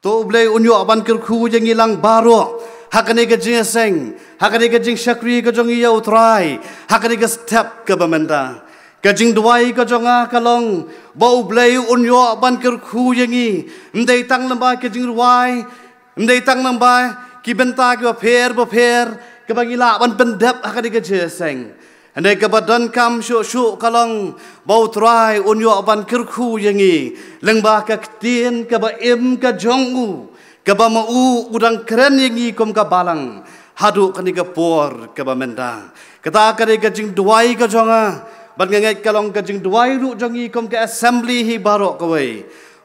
to blay unyo aban kerku yang ilang baro hakane ke jeseng hakane ke jing syakri ke jong iya utrai hakane ke step ke bamenda ke jing duai ke jonga kalong bau blay unyo aban kerku yang i mdei tang lamba ke jing ruai mdei tang lamba ki benta ke pher ke bangila aban pendap hakane ke jeseng andai ke badan kam syuk kalong bau trai unyo aban kerku yang i lengba ke tien ke ba im ke jongu ke ba mau udang keren yang i kom ke balang hadu kani ke por ke ba menda kata kare ke jing duai ke jonga ban ngai kalong ke jing duai ru jong i kom ke assembly hi barok ke wei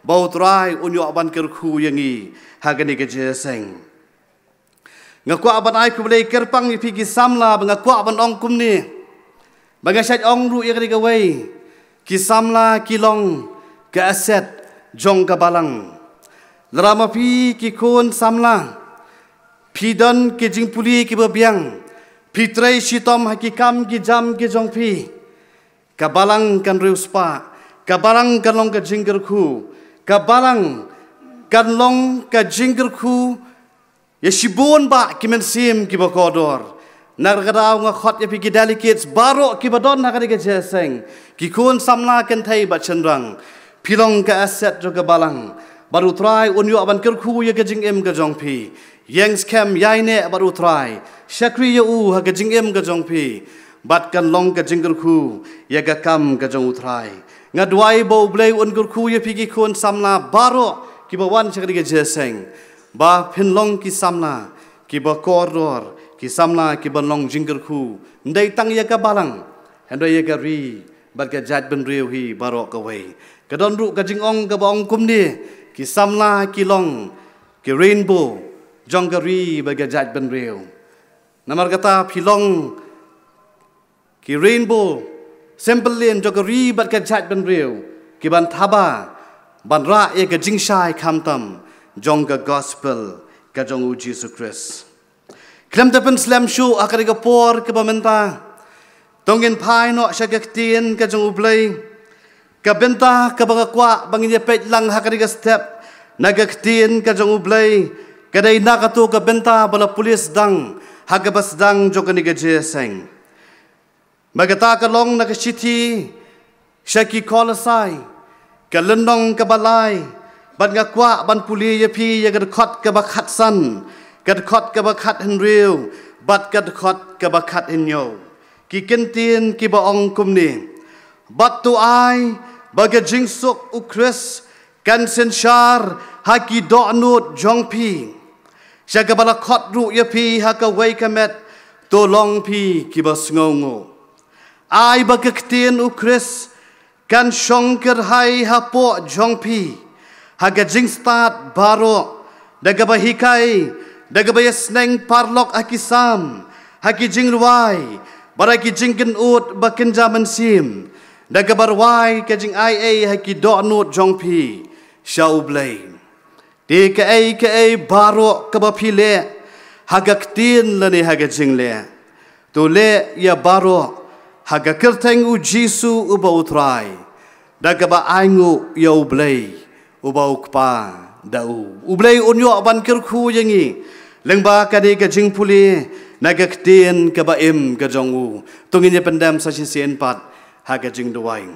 bau trai unyo aban kerku yang i hagani ke jeseng ngaku aban ai ku boleh kerpang i pigi samla ngaku aban ong kum ni bagasat ong ru yang digawai kisamla kilong ke aset jong ke balang lerama pi ki kun samla pidon ke jing puli ki babiang pitrai shitom hakikam ki jam ki jong pi ke balang kan riuspa ke balang kan long ke jinggerku ke balang kan long ke jinggerku ya shibun ba ki mensim ki bakodor Nargadaw nga khot ya pigi delegates baro ki badon hakani ke jeseng ki kun samla ken thai ba chenrang pilong ka asset jo ke balang baru try unyo aban kerku ya ke jing em ke jong pi yangs kem yaine baru try shakri ya u ha ke jing em ke jong pi bat kan long ke jing kerku ya ke kam ke jong utrai nga duai bo blai un kerku ya pigi kun samla baro ki bawan shakri ke jeseng ba pinlong ki samla ki ba koridor ki samla ki banlong jinggerku ndai tang ya ka balang handai ya ka ri bat ka jat ben riu hi barok ka wei ka don ru ka jingong ka bong kum ni ki samla ki long ki rainbow jong ka ri ba ka jat ben riu namar kata pilong ki rainbow simple len jong ka ri bat ka jat ben riu ki ban thaba ban ra ya ka jingshai khamtam jong ka gospel ka jong u Jesus Christ Klem tepen slam shu akari ka por ke pamenta tongin pai no syagak tien ka jong ublay ka benta ka bangakwa bangin ya pet lang hakari ka step nagak tien ka jong ublay kadai nakatu ka benta bala pulis dang hagabas dang jokani ka jeseng magata ka long nakashiti syaki kolasai ka lendong ka balai ban ngakwa ban puli ya pi ya gadkhot ka bakhatsan gad khot ka bakhat hin riu bat gad khot ka bakhat hin yo ki kentien ki ba ong kum ni bat tu ai baga jingsuk u Chris kan sen shar ha ki do nut jong pi sha ka bala khot ru ya pi ha ka wei ka met to long pi ki ba sngongo ai baga ktien u Chris kan shongker hai ha po jong pi ha ga jingstat baro daga ba hikai daga ba sneng parlok akisam haki jingruai baraki jingken ut bakin zaman sim daga barwai ke jing ia haki do nut jongpi shau blai de ke ai baro ka ba phile hagak tin lani haga jingle to le ya baro haga kerteng u jisu u ba utrai daga ba aingu ya blai u ba ukpa dau ublay unyo aban kerku yangi lengba kadi ka jingpuli nagak tien ka baim ka jongu tungin ya pendam sa sien pat ha ka jing duai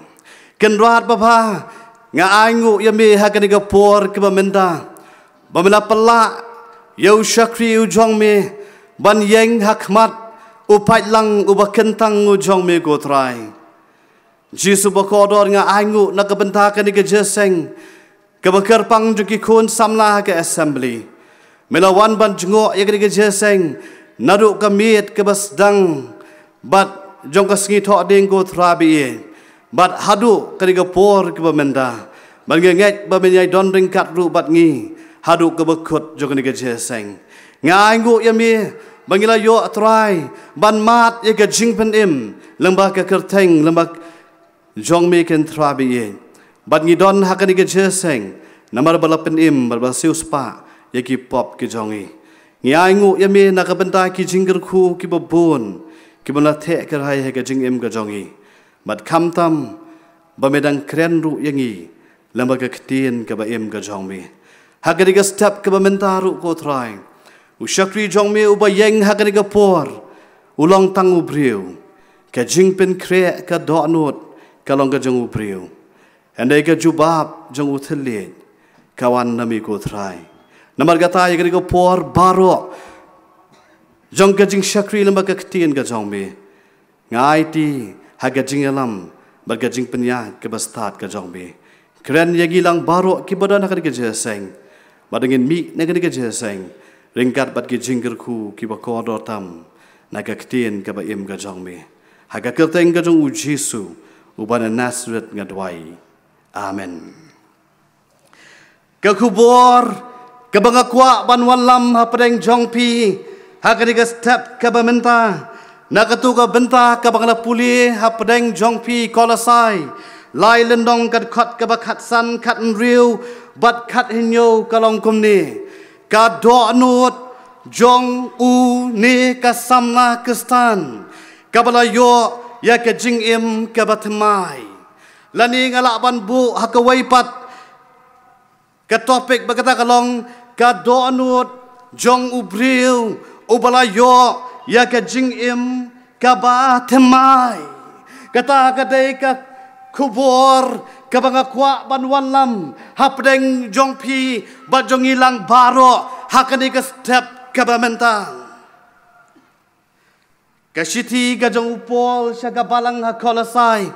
ken rat baba nga aingu yami ha ka ni ka por ka bamenda bamela pala yau shakri u jong me ban yeng hakmat upai lang ubakentang u jong me go trai jisu bakodor nga aingu nakabenta ka ni ka jeseng kabakar pang juki kun samla ke assembly melawan ban jengo ya ke jeseng naru kamit ke basdang bat jong ka sngi tho ding ko thrabi bat hadu ke por ke bamenda ban nget ba menyai don ring kat ru bat ngi hadu ke bakut jong ke jeseng ngai ngu yami bangila yo try ban mat ya ke jingpen im lembah ke kerteng lembah jong me ken thrabi bat ngi don hakani ke jeseng namar balapen im barbasiu spa yaki pop ki jongi ngi aingu yami nakabenta ki jingger khu ki babun ki bana the kar hai ke jing im ka jongi bat khamtam bamedang kren ru yangi lamba ka ktien ka ba im ka jongmi Hakaniga step ke bamentaru ko try. Usyakri jong me ubayeng hakaniga por. Ulang tang ubriu. Ka jingpen kre ka do'nut kalong ka jong ubriu. Andai ka jubab jong uthelit. Kawan nami ko try. Namar gata hakaniga por baro. Jong ka jing syakri lamba ka ketien ka jong me. Ngai ti haga jing alam. Barga jing penya ke bastat ka jong me. Keren yagi lang baro ki badan hakaniga jeseng. Badangin mi nakaniga jeseng. Ringkat bat ki jingger ku ki bakodo tam. Naga ketien ka ba im ka jong me. Haga kerteng ka jong u Jesu. Ubana Nazareth ngadwai. Amen. Kakubor kabangakwa banwalam hapadeng jong pi. Hakaniga step kabamenta. Nakatuka benta kabangala puli hapadeng jong pi kolasai. Lai lendong kad khat kabakat san kat nriu bat kat hinyo kalong kumni. Kado anut jong u ni kasamna kestan. Kabala yo ya ke jing im kabatmai. Lani ngalaban bu hakawai pat. Ka topik bagata kalong kado anut jong ubriu. Ubala yo ya ka jing im kabatmai. Kata kadai ka kubor kabangakwa banwalam hapdeng jong pi bat jong ilang baro hakani ka step kabamenta. Kasiti ka jong upol siya kabalang hakolasay.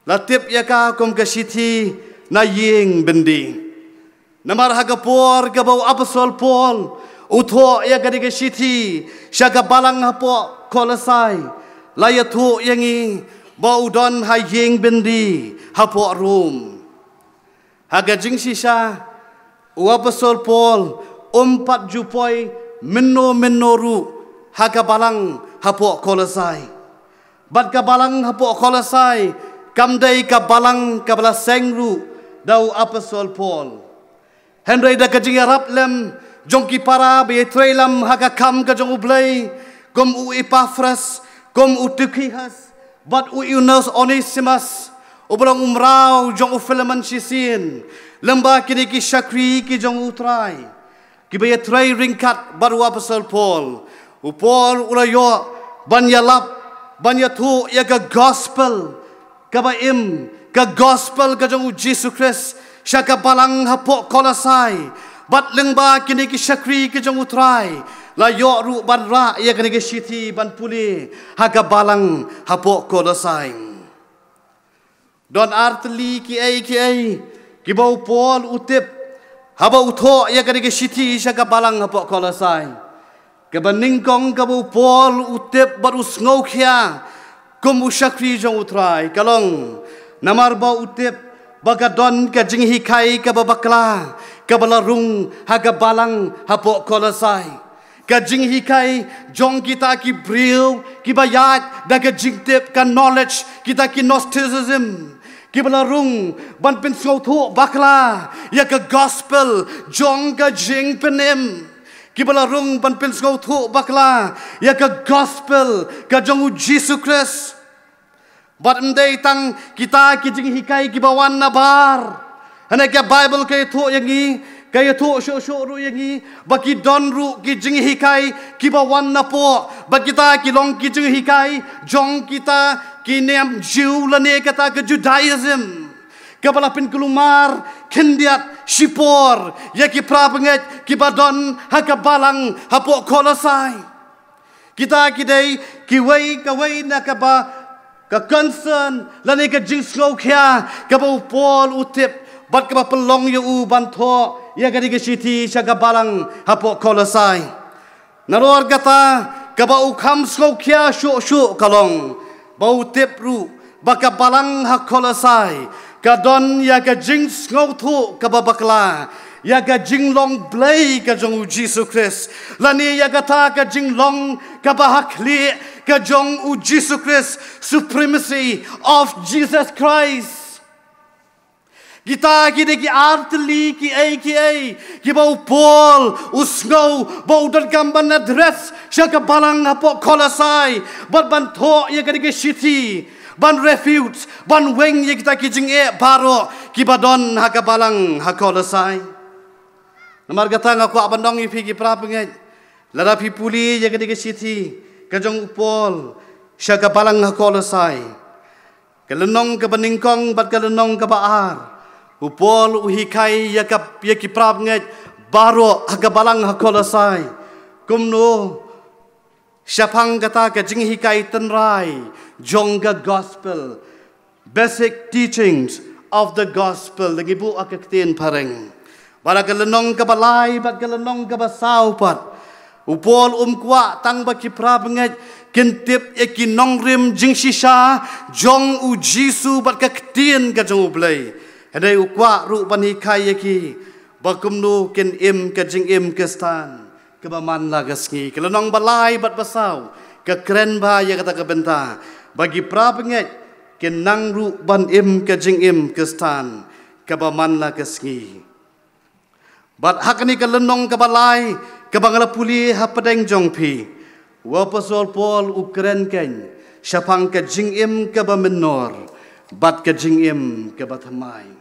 Latip ya ka kum kasiti na ying bendi. Namar hagapor kabaw apostol Paul. Utho ya kadiga siti syaga balang hapo kolasai layatu yangi baudon hayeng bendi hapo room haga jing sisa apostol Paul umpat jupoi menoru haga balang hapo kolasai bat ka balang hapo kolasai kamdai ka balang ka bala sengru dau apostol Paul Henry da kajing arab lem jongki para be trailam haga kam ka jong ublay kom u Epaphras kom u Tychicus but u Eunice Onesimus ubrang umrao jong u Philemon sisin lamba kini ki syakri ki jong utrai ki be trai ringkat baru apostol Paul u Paul ulayo banyalap banyatu ya ka gospel ka baim ka gospel ka jong u Jesus Christ syaka balang hapo kolasai bat lengba kini ki syakri ki jong utrai la yo ru ban ra ya kini ki siti ban puli haga balang hapo kolasai don artli ki ai ki bau Paul utip haba utho ya kini ki siti syaka balang hapo kolasai ke baningkong ka bau Paul utip baru ngau khia kum syakri jong utrai kalong namar ba utip bagadon ka jing hikai ka babakla ka balarung haga balang hapo kolasai ka jing hikai jong kita ki bril ki bayat da ka jing tip ka knowledge kita ki gnosticism ki balarung ban pin thu bakla ya ka gospel jong ka jing penem ki balarung ban pin thu bakla ya ka gospel ka jong Jesus Christ bat mdei tang kita ki jing hikai ki bawan nabar hana ka Bible kay thu yangi kay thu sho ru yangi baki don ru ki jing hikai ki bawan na po bakita ki long ki jing hikai jong kita ki nem Jew lane kata ke Judaism kabalapin kelumar kendiat sipor ya ki prabenget ki badon hakabalang hapo kolasai kita kidai ki wei ka wei na ka ba ka concern lani ka jing slow kya ka ba Paul utip bat ka ba pelong yu u bantho ya ka diga siti sya ka balang hapo kolasai naror kata ka ba u kham slow kya shu kalong ba utip ru ba ka balang ha kolasai ka don ya ka jing slow thu ka ba bakla ya ka jing long blay ka jong Jesus Christ lani ya ka ta ka jing long ka ba hakli ka jong u Jesus Christ supremacy of Jesus Christ kita ki artli ki ki bau Paul usngau bau dan gamban address syaka balang hapo kolasai bat ban tho ya ka city ban refuge ban weng ya kita ki jing baro ki badon haka balang hakolasai Namar kata ngaku abandong ipi ki pra pengai. Lara pi puli ya ke siti kajong upol sya ka balang hakolosai. Kelenong ke beningkong bat kelenong ke baar. Upol uhikai ya ki pra pengai baro ha balang hakolosai. Kumno syapang kata ke jing hikai tenrai jongga gospel. Basic teachings of the gospel. Lagi bu akaktin pareng. Bara kelenong ke balai, bat kelenong ke basau pat. Upol kwa tang baki prabengat kentip eki nongrim jing shisha jong u jisu bat kaktin ke jong ublay. Hadai ukwa ru bani kai eki bakumnu ken im ke jing im ke stan ke baman lagasngi. Kelenong balai bat basau ke keren ba ya kata ke benta bagi prabengat ken nang ru ban im ke jing im ke stan ke baman lagasngi. Bat hakani ke lenong ke balai ke bangala puli hapadeng jongpi wapasol pol ukren ken syapang ke jingim ke bamenor bat ke jingim ke batamai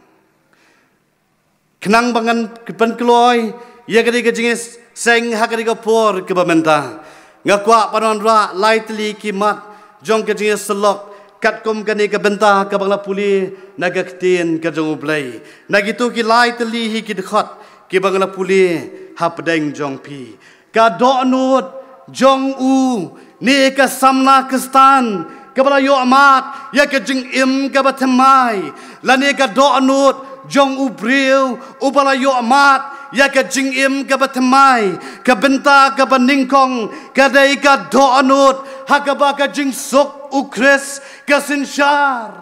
kenang bangan ke penkeloy ya ke jingis seng hakani ke por ke bamenta ngakwa panon ra lightly kimat jong ke jingis selok katkom kani ke benta ke bangala puli nagaktin ke jong ublay nagitu ki lightly hi ki dekhot ki bangla puli hapdeng jong pi ka donut jong u ni ka samna kestan ka bala yo amat ya ka jing im ka batamai la ni ka donut jong u bril u bala yo amat ya ka jing im ka batamai ka benta ka baningkong ka dai ka donut ha ka ba ka jing sok u kris ka sinshar.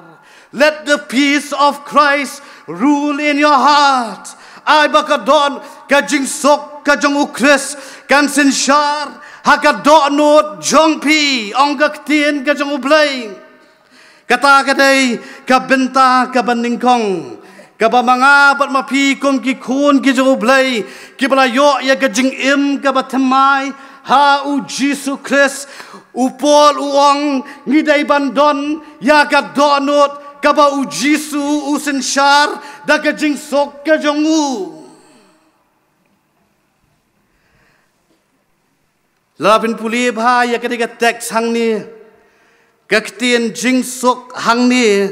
Let the peace of Christ rule in your heart. Ay baka don kajing sok kajong ukris kan sinshar haka donut jongpi onggak tien kajong ublay kata kadai kabenta kabaningkong kabamanga bat mapi kom ki kun ki jong ublay ki balayo ya kajing im kabatamai ha u Jisu Kris upol uong ngidai bandon ya ka donut kaba u Jisu u sinshar da kajing sok kajong u. Lapin puli bha ya ketika teks hang ni kaktin jing sok hang ni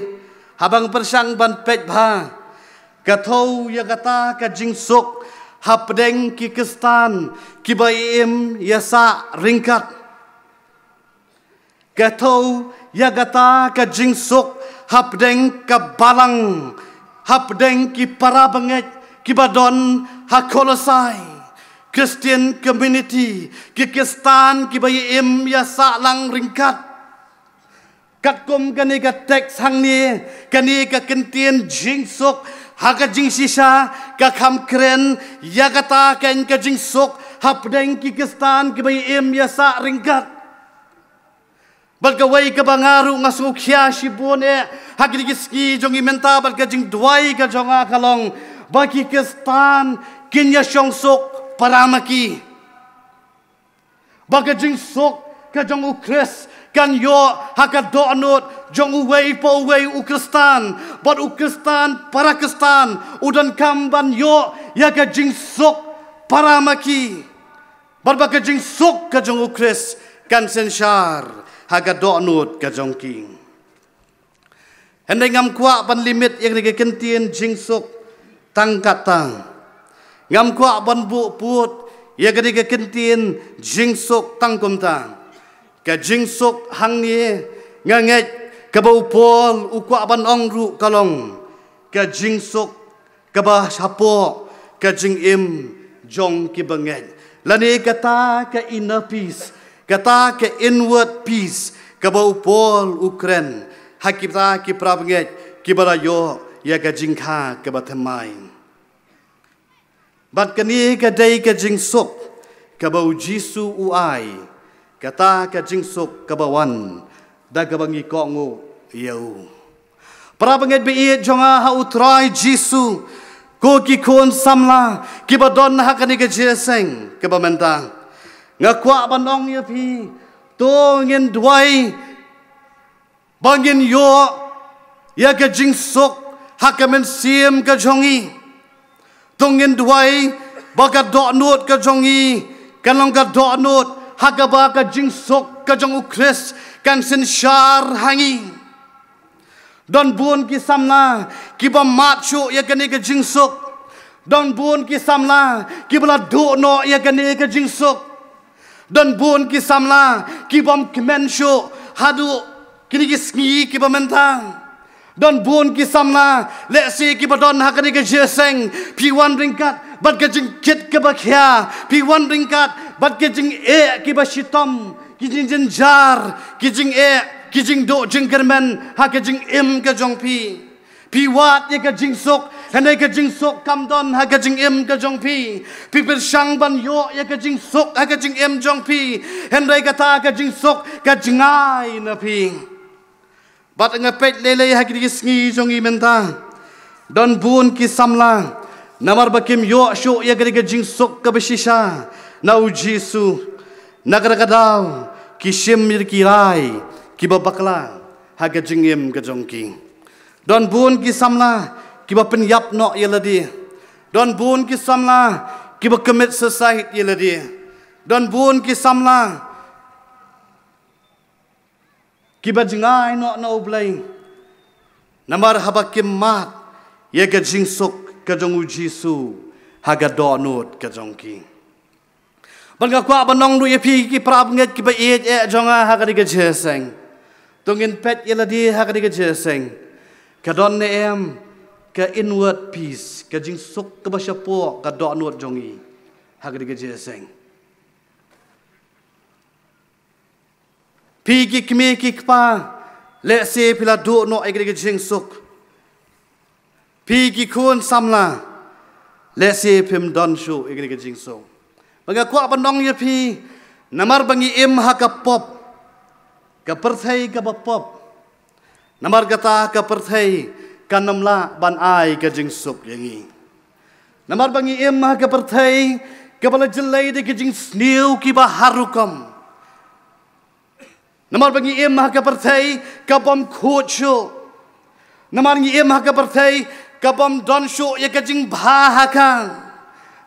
habang persang ban pet bha kathau ya kata ka jing sok hapdeng ki kestan ki baim ya sa ringkat kathau ya kata ka jing sok hapdeng ka balang hapdeng ki para banget ki badon hakolosai Christian community ki kestan ki bayim ya salang ringkat katkom kani ka teks hang ni kani ka kentien jingsok haka jing sisa ka kham kren ya kata ken ka jingsok hapdeng ki kestan ki bayim ya sa ringkat Balkaway ka bangaru nga sukya shibone hagigiski jong imenta balka jing duai ka jonga kalong baki kestan kinya sok paramaki baka jing sok ka jong ukres kan yo haka donut jong uwei po uwei ukrestan bat ukrestan parakistan udan kamban yo ya ka jing sok paramaki baka jing sok ka jong ukres kan senshar haga donut ka jongking. Hendai ngam kuak ban limit yang digekentien jingsuk tangkatang. Ngam kuak ban bu put yang digekentien jingsuk tangkumtang. Ka jingsuk hang ni nganget ka bau pol ukuak ban ongru kalong. Ka jingsuk ka bah sapo ka jingim jong ki banget. Lani kata ka inner peace kata ke inward peace kabau pol Ukraine hakita ki prabenget ki balayo ya ka jingkha ka batamai bat kani ka dai ka jingsuk kabau Jisu uai kata ka jingsuk kabawan da ka bangi kongo yau prabenget bi jonga ha utrai Jisu ko ki kon samla ki badon hakani ka jeseng ka bamenta ngakwa bandong ya pi to ngin duai bangin yo ya ka jingsok hakamen sim ka jongi to ngin duai baga do not ka jongi kanong ka do not hagaba ka jingsok ka jong ukris kan sensyar hangi don bun ki samla ki ba macho ya kani ka jingsok don bun ki samla ki bala do no ya kani ka jingsok don bun ki samla ki bam kmensho hadu kini ki sngi ki ba mentang don bun ki samla le si ki ba don hakani ka jeseng pi wan ringkat bat ka jing kit ka ba khya pi wan ringkat bat ka jing e ki ba shitom ki jing jar ki jing e ki jing do jing kermen ha ka jing im ka jong pi wat ye ka jing sok hanai ka jing sok kam don ha ka jing im ka jong pi per sang ban yo ye ka jing sok ha ka jing im jong pi hanai ka ta ka jing sok ka jingai na pi bat nga pet lele ha ki sngi jong i menta don bun ki samla namar bakim yo sho ye ka jing sok ka beshisha na u jisu nagar kadau kishim mir kirai ki babakla ha ka jing im ka jong ki don bun ki samla ki ba penyap no yeladi don bun ki samla ki ba commit suicide yeladi don bun ki samla ki ba jingai no blai namar habakim mat ye ga jingsuk ka jong jisu ha ga do not ka jong ki banga kwa banong du ye pi ki prab nget ki ba e jonga ha ga di ga jeseng tungin pet yeladi ha ga di ga jeseng kadon ne em ka inward peace ka jing suk ka basyapo ka do nuot jongi hagri ka jeseng pi ki kme ki pa le se pila do no agri ka jing suk pi ki kun samla le se pim don shu agri ka jing suk banga kwa bandong ye pi namar bangi im ha ka pop ka perthai ka ba pop namar kata ka perthai kanamla ban ai ka jingsuk yangi namar bangi em ka perthai ka bala jelai de ka jing sniu ki ba harukam namar bangi em ka perthai ka bom khocho namar ngi em ka perthai ka bom don sho ya ka jing bha ka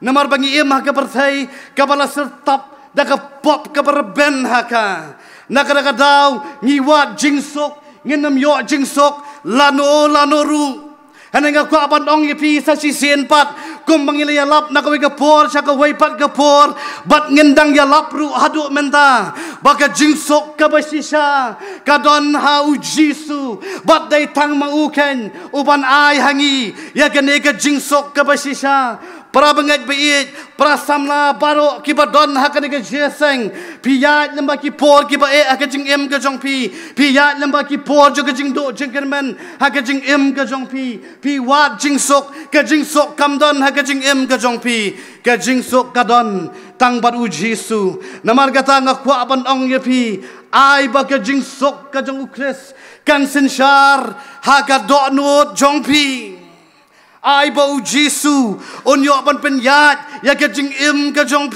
namar bangi em ka perthai ka bala sertap da ka pop ka berben ka nakara ka daw ngi wat jingsuk nginam yo jing sok lano ru hanenga ko abandong ye pi sa si sen pat kum bangile ya lap na ko ka por sa ka wai pat ka por bat ngendang ya lap ru hadu menta baka jing sok ka basisha ka don ha u jisu bat dai tang mauken uban ai hangi ya gane ka jing sok ka basisha para bangat bait para samla baro ki ba don ha ka ne ka jeseng piya lamba ki por ki ba e ka jing em ka jong piya lamba ki por jo ka jing do jing kermen ha ka jing em ka jong pi wat jing sok ka jing sok kam don ha ka jing em ka jong ka jing sok ka don tang bat u jisu namar gata nga kwa ban ong ye pi ai ba ka jing sok ka jong ukris kan sensyar ha ka do not jong ai bau Jisu on yo ban penyat ya ka jing im ka jong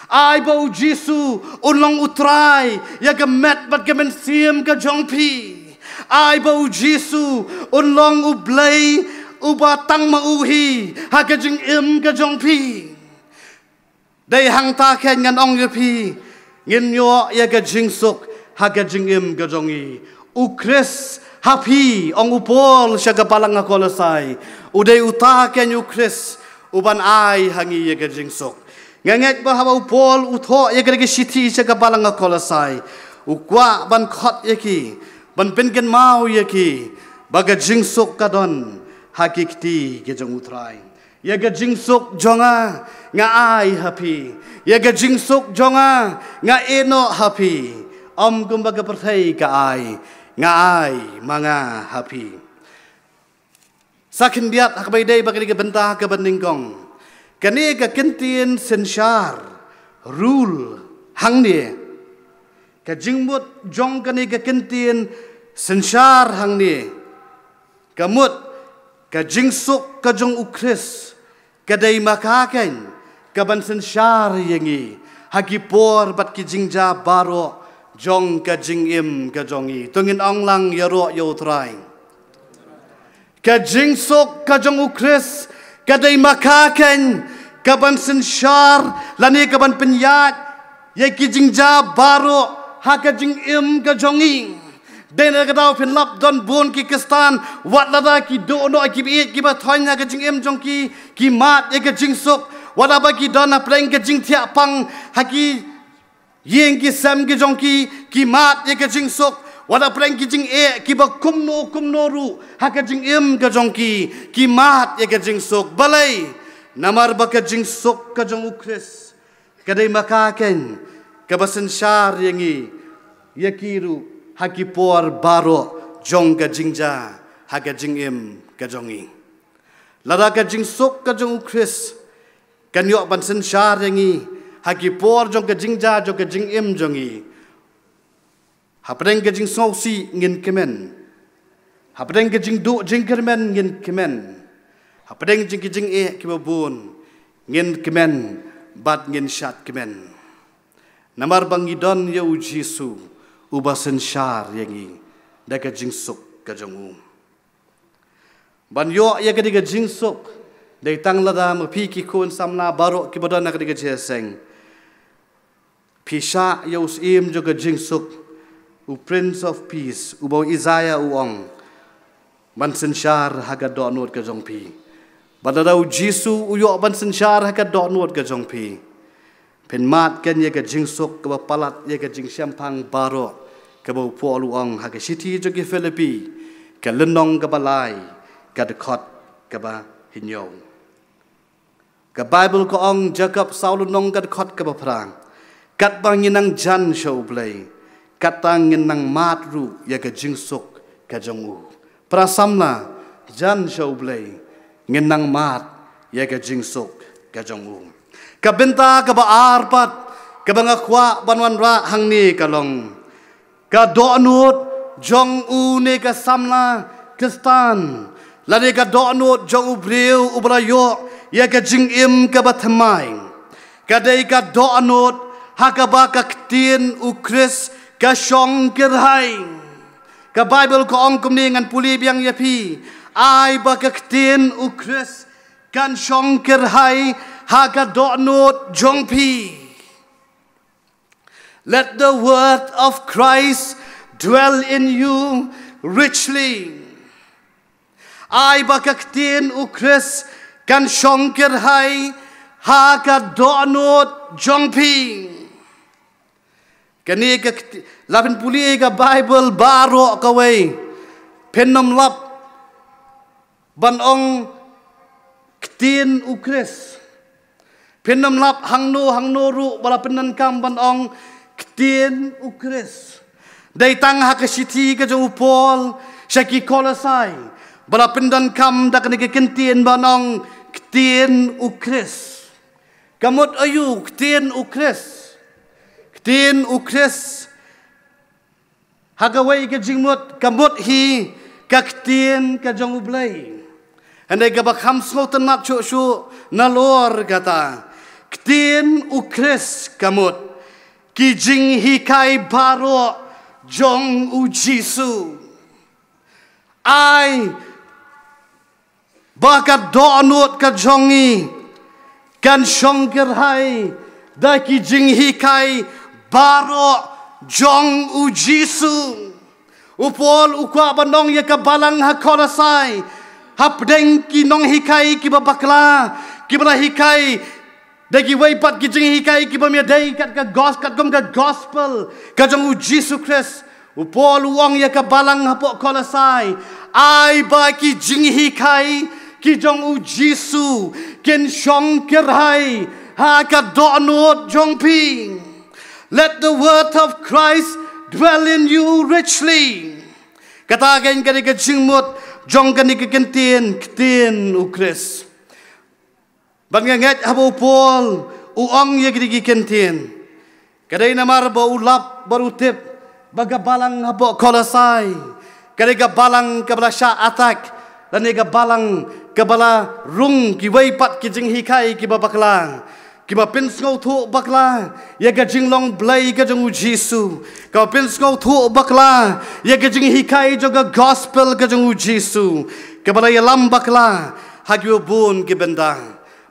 ai bau Jisu on long utrai ya ka met bat ka men sim ka jong ai bau Jisu on long ublay uba tang ma uhi ha ka jing im ka jong dai hang ta khen ngan ong ye ngin yo ya ka jing suk ha ka jing im ka jong ukris happy ong upol siya kapalang nga kolosay uday uta ken ukris uban ay hangi ye ka jingsok nganget ba hawa upol utho ye ka siti siya kapalang nga kolosay ukwa ban khot ye ki ban penken mau ye ki baga jingsok kadon hakikti ke jong utray ye ka jingsok jonga nga ay happy ye ka jingsok jonga nga eno happy kumbaga perthai ka ay ngai manga happy sakin diat hakbai dai bagi ke benta ke bandingkong kani ke kentin sensyar rule hang ni ke jingmut jong kani ke kentin sensyar hang ni kamut ke jingsuk ke jong ukris ke dai makaken ke ban sensyar yengi hagipor bat ki jingja baro jong ka jing im ka jongi tungin ong lang yaro yo try ka jing sok ka jong ukris ka dai makaken kaban sensyar lani kaban penyat ye ki jingja baro haka jing im ka jongi dena ka daw pin lap don bon ki kistan wat lada ki do no ki bi ki ba thoina ka jing im jong ki mat ye ka jing sok wala ba ki don na preng ka jing thia pang haki yeng ki sam ki jong ki mat ye ka jing sok wala preng ki jing ki ba kum no ru haka jing im ka jong ki mat ye ka jing sok balai namar ba ka jing sok ka jong ukris kadai makaken ka basen syar yengi yakiru haki por baro jong ka jingja haka jing im ka jongi lada ka jing sok ka jong ukris kan yo ban sen syar yengi haki por jong ka jingja jong ka jing im jongi hapreng ke jing sausi ngin kemen hapreng ke jing du jing kermen ngin kemen hapreng jing ke jing ki babun ngin kemen bat ngin syat kemen namar bangi don ya ujisu ubasen syar yangi da ke jing suk ka jongu ban yo ya ke diga jing suk dei tang lada ma pi ki kun samna baro ki bodon na ke diga jeseng pisha ya usim jo ke jing suk u Prince of Peace, u bau Isaiah uong, ban sensyar haga donut ke jongpi. Badadau Jisu u yo ban sensyar haga donut ke jongpi. Pen mat ken ye ke jingsuk ke palat ye ke jing syampang baro ke bau pol uong haga siti jogi Filipi ke lenong ke balai ke dekot ke ba hinyo. Ke Bible ko ong Jacob Saul nong ke dekot ke ba perang. Kat banginang jan show play. Katangin nang matru ya ke jingsuk ke jongu prasamna jan shaublei ngin nang mat ya ke jingsuk ke jongu ka benta ka ba arpat ka banga khwa banwan ra hangni kalong ka donut jong u ne ka samna kristan lade ka donut jong u breu ubrayo ya ke jingim ka batmai ka dei ka donut hakaba ka ktin u kris ka syong kerhai ka Bible ko ong kumni ngan puli biang yapi ai ba ka ktin ukris kan syong kerhai ha ka donut jongpi. Let the word of Christ dwell in you richly. Ai ba ka ktin ukris kan syong kerhai ha ka donut jongpi. Kani ka lapin puli ka Bible baro kawai penom lap banong ktin ukris penom lap hangno ru bala penan kam banong ktin ukris dai tang hakasiti ka jong upol syaki kolasai bala pendan kam dak ni kentin banong ktin ukris kamot ayu ktin ukris Tin ukris hagawai ke jingmut kamut hi kaktin ka jong ublay andai ka bakham smotan nat chu nalor kata ktin ukris kamut ki jing hi kai baro jong u Jisu ai baka donut ka jongi kan shongker hai da ki jing hi kai baro jong u Jisu upol ukwa banong ye ka balang ha korasai hapdeng ki nong hikai ki babakla ki bala hikai dagi wai pat ki jing hikai ki bamya dai kat ka gospel ka jong u Jisu Christ upol uong ye ka balang ha po korasai ai ba ki jing hikai ki jong u Jisu ken shong kerhai ha ka donut jong ping. Let the word of Christ dwell in you richly. Kata kain kani ka jingmut jong kani ka ktin ukris. Banganget habo pol uong ye kani kentin. Kadai namar ba ulap barutip baga balang habo kolasai. Kadai ka balang kabala sya atak dan ka balang kabala rung ki waipat ki jing hikai ki babakla. Kiba pins ngau thu bakla ya ga jinglong blai ga jong Jisu ka pins ngau thu bakla ya ga jing hikai joga gospel ga jong Jisu ka bala ya lam bakla hagyo bun ki benda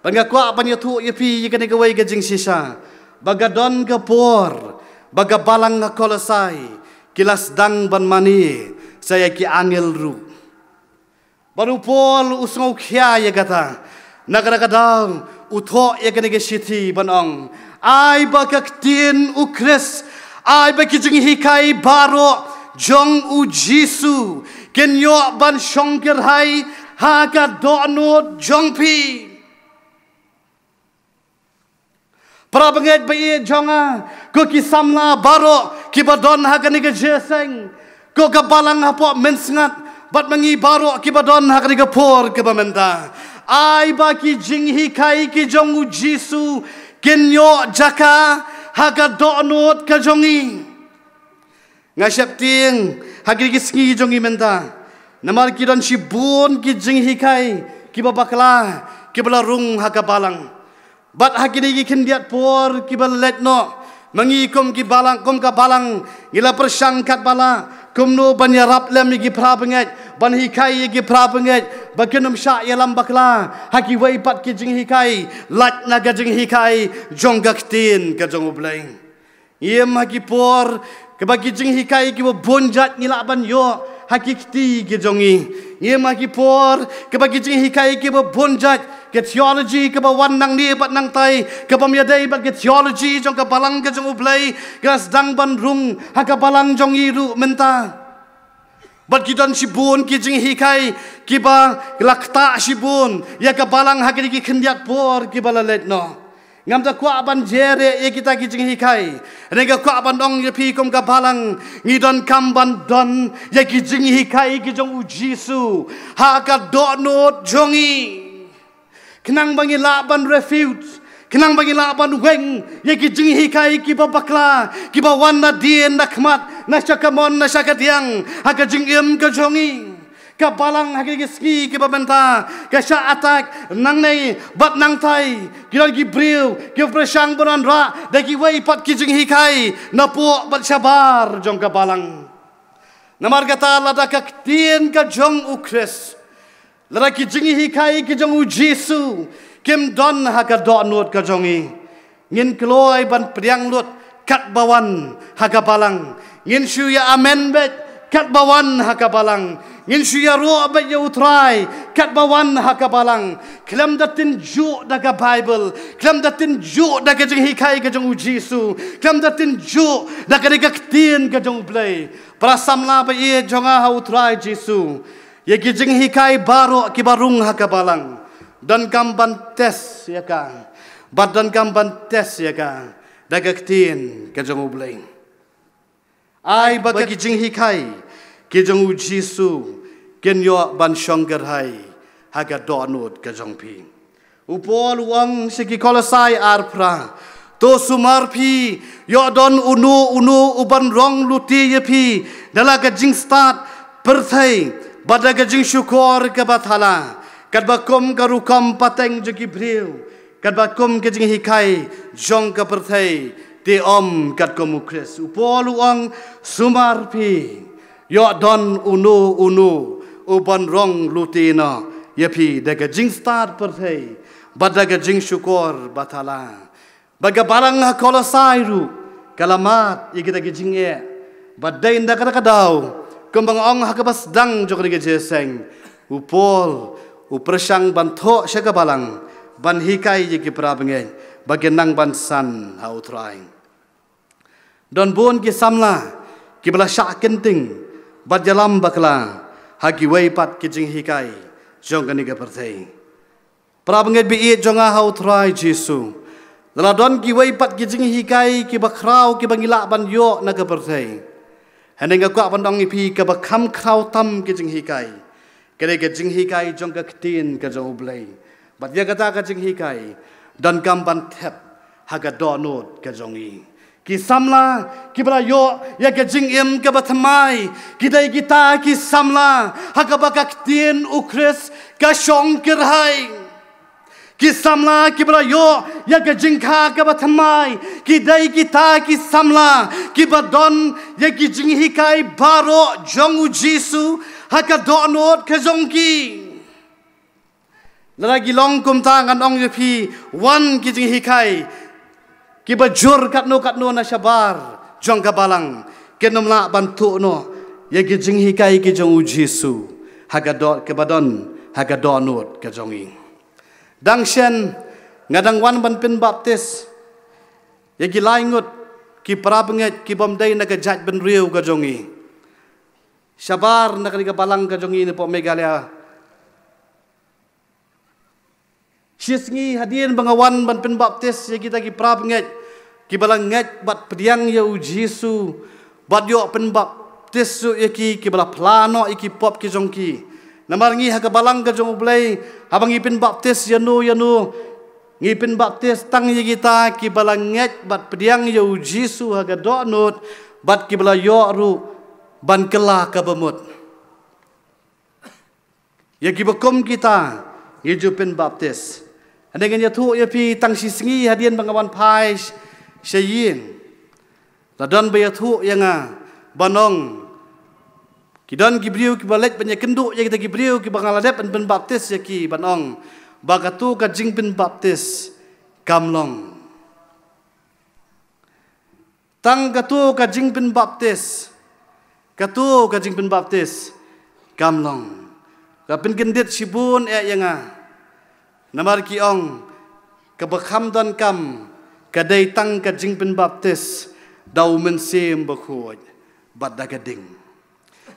Pangakwa panyatu yapi yakane kawai gajing sisa. Bagadon kapor, bagabalang ngakolasai, kilas dang ban mani, saya ki angel ru. Baru pol usngau kya ya kata, nagadang uthok yakane ke siti banong. Ai bakaktin ukres, ai bakijing hikai baro jong u Jisu, kenyo ban shongker hai haga dono jongpi. Prabanget bayi jonga, ko kisamla baro kibadon hagani ke jeseng, ko kabalang hapo mensngat, bat mangi baro kibadon hagani ke por kebamenta. Ai baki jinghi kai ki jongu Jisu, kenyo jaka haga donot ke jongi. Ngashap ting hagani ke sngi jongi menta. Namar kidan shibun ki jinghi kai kibabakla kibalarung haga balang. Bat hakini ki kendiat por ki balet no mangi kom ki balang kom ka balang gila persangkat bala kom no banyarap lem ki prabenget ban hikai ki prabenget bakenum sya yalam bakla haki wai pat ki jing hikai lat na ga jing hikai jonggaktin ka jong ublaing yem haki por ke bagi jing hikai ki bonjat ngila ban yo hakikti ki jongi yem haki por ke bagi jing hikai ki bonjat ke theology ke bawan nang ni bat nang tai ke pamiadai bat ke theology jong ke balang ke jong ublai gas dang ban rung ha ke balang jong iru menta bat kidan sibun ki jing hikai ki ba lakta sibun ya ke balang ha ki khendiat por ki balalet no ngam ta kwa ban jere ye kita ki jing hikai renga kwa ban ong ye pi kom ka balang ngidon kam ban don ye ki jing hikai ki jong u Jisu ha ka donot jongi kenang bangi laban refuge, kenang bangi laban weng, ye ki jing hikai ki babakla, ki bawan na dien nakmat, na syakamon na syakatiang, haka jing im ke jongi, ka balang haka ki ski ki babenta, ka sya atak nang nei bat nang tai, ki don ki briu, ki presang bonan ra, da ki wei pat ki jing hikai, na po bat syabar jong ka balang. Namar kata lada ka tien ka jong ukres. Lalaki jingi hikai ki jong u Jisu kim don haka donut ka jongi ngin kloi ban priang lut kat bawan haka balang ngin shuya amen bet kat bawan haka balang ngin shuya ro bet ya utrai kat bawan haka balang klam datin ju daga Bible klam datin ju daga jingi hikai ka jong u Jisu klam datin ju daga dikaktin ka jong play prasamla ba ye jonga ha utrai Jisu ye ki jing hikai baro ki barung hakabalang dan kamban tes ya ka badan kamban tes ya ka dagaktin ka jong ubleng ai bagi jing hikai ki jong u Jisu ken yo ban shongger hai haga donut ka jong pi upol wang siki kolosai arpra to sumar pi yo don unu uban rong luti ye pi dalaga jing start perthai Bada gajing syukur ke bathala, kat bakum karukam pateng jogi briu, kat bakum gajing hikai jong ke perthai, te om kat komukres upolu ang sumar pi, yo don unu uban rong lutina, yepi da gajing start perthai, bada gajing syukur bathala, baga barang hakolosai ru, kalamat igita gajing ye, badai inda kadakadaw. Kembang ong hakabas dang jok dige jeseng upol upresang banto syaka balang ban hikai ye ki prabenge bagenang ban san ha utrai don bon ki samla ki bala syak kenting badjalam bakla haki wei pat ki jing hikai jong kani ke perthai prabenge bi e jonga ha utrai Jisu la don ki wei pat ki jing hikai ki bakrau ki bangila ban yo na ke perthai Heneng aku abang ipi ke bakam krau tam ke jing hikai, kene ke jing hikai jong ke ketin ke jong ublay, bat dia kata ke jing hikai dan kamban tep haga donut ke jongi. Ki samla ki berayo ya ke jing im ke batamai, kita ki samla haga bakak ketin ukres ke shong kerhai. Ki samla ki berayo ya ke jingka ke batamai kidai kita ki samla ki badon ya ki jing hikai baro jong u Jisu haka donot ke jongki lagi long kum tangan ong yepi wan ki jing hikai ki bajur katno na syabar jong kabalang kenom la bantu no ye ki jing hikai ki jong Jesu hagadot ke badon hagadonut ke jongi dang shen ngadang wan ban pin baptis ye ki laingut ki prabenget ki bomdai na kajat ben riu ke jongi syabar na ka balang ke jongi ni po Megalia Sisngi hadirin bangawan ban pen baptis ya kita ki prab nget ki balang nget bat pediang ya Jesu bat yo pen baptis ya ki bala plano iki pop ki jongki namar ngi ha ka balang ka jong blai habang ipin baptis ya nu ngi pen baptis tang ya kita ki balang nget bat pediang ya Jesu ha ga donut bat ki bala yo ru ban kela ka bemut ya ki bekom kita pen baptis dengan ya tu ya pi tang singi hadian bangawan pai syayin ladan bayat tu yang banong kidan gibriu ki balet banyak kenduk ya kita gibriu ki bangaladep ben baptis ya ki banong bagatu ka jing ben baptis kamlong tang katu ka jing ben baptis kamlong ka pen gendit sibun yang namar ki ong kabakam dan kam kadai tang ka jing pen baptis dau men sem bakhoj bad da gading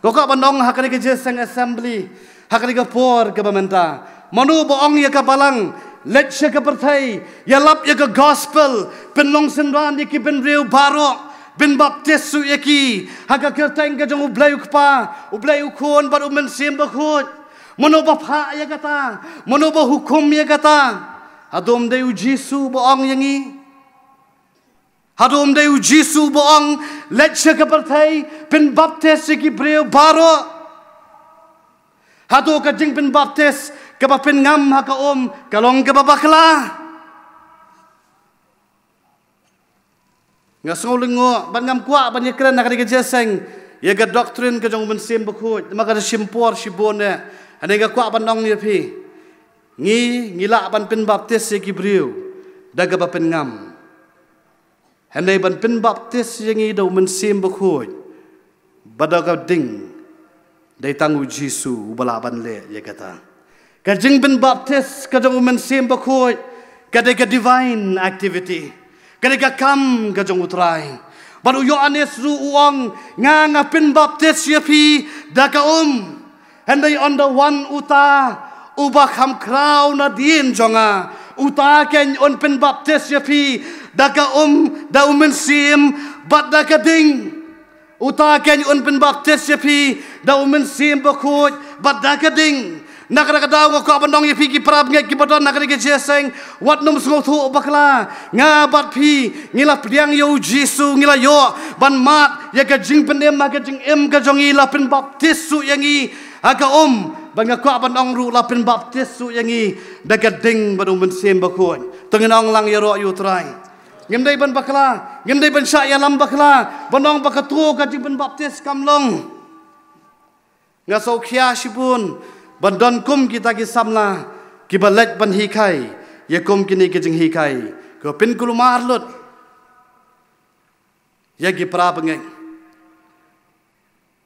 ko ka bandong hakani ke jesang assembly hakani ka por ka bamenta manu bo ong ya ka balang let sha ka perthai ya lap ya ka gospel pen long senran ki pen riu baro ben baptis su ya ki haka ka tang ka jong ublai ukon bad men sem bakhoj Mano ba pha ya kata, mano ba hukum ya kata, hadom deu Jesu boong yangi, hadom deu Jesu boong let sya kapartai pen baptis ki breu baro, hado ka jing pen baptis ka ba pen ngam ha ka kalong ka ba bakla, ngasong lengo ban ngam kwa ban yekran nak ka jeseng, ya ga doktrin ka jong ben sem bakhut, maka simpor sibone. Ane ga kwa banong ni pi ngila ban pen baptis ki briu daga ba pen ngam ane ban pen baptis ngi do men sim bakhoj badaga ding dai tangu Jesu bala ban le ya kata ka jing pen baptis ka do men sim bakhoj ka de ka divine activity ka de ka kam ka jong utrai baru Yohanes ru uang nga pen baptis ya pi daga and they on the one uba kham kraw na din jonga uta ken on pen baptis ya pi daga da men sim bat daga ding uta ken on pen baptis ya pi da men sim bakhoj bat daga ding nakara daw ko abandong ya pi ki prab ngai ki badon nakara ke jeseng wat num sngo thu bakla nga bat pi ngila pdiang yo Jesu ngila yo ban mat ya ka jing pen em ka jing em ka jongi la pen baptis su yangi Aga banga ko abanong ru la pen baptis su yangi daga ding badu men sem bakhoj tengenong lang ya ro yu trai ngemdai ban bakla ngemdai ban sya ya lam bakla banong bakatu ka jing pen baptis kamlong ngasau khia sibun bandon kum kita ki samla ki balet ban hikai ya kum kini ki jing hikai ko pen kulumar lut ya ki pra bangeng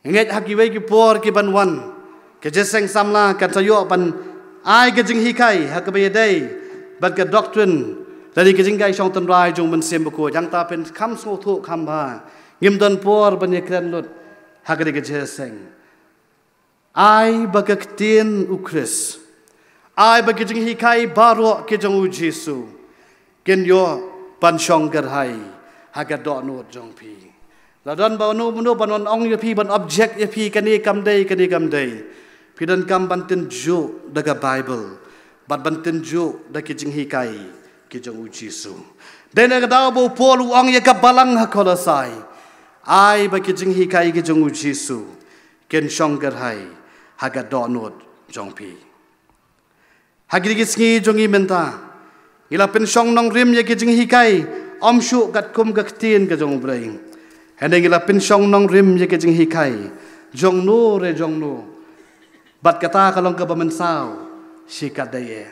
nget haki wei ki por ki ban wan kejeseng samla kan sayo pan ai ke jing hikai ha ke bayadai ban ke doctrine dari ke jing gai song tan rai jong men sem ko jang ta pen kham so thu kham ba ngim don por ban ye kran lut ha ke jeseng ai ba ke tin ukris ai ba ke jing hikai baro ke jong u Jesu ken yo pan shong gar hai ha ke do no jong pi la don ba no ban ong ye pi ban object ye pi kani kam dei Pidan kam banten jo daga Bible, bat banten jo daga jing hikai ki jong Jesu. Dena daw bo pol uang ya ka balang ha kolosai. Ai ba ki jing hikai ki jong Jesu. Ken shongger hai haga donot jong pi. Hagi gi sngi jong i menta. Ila pen shong nong rim ya ki jing hikai om shu gat kum ga tin ka jong brai. Hande ila pen shong nong rim ya ki jing hikai. Jong no re jong no. Bat kata kalong ka bamensau sikat daya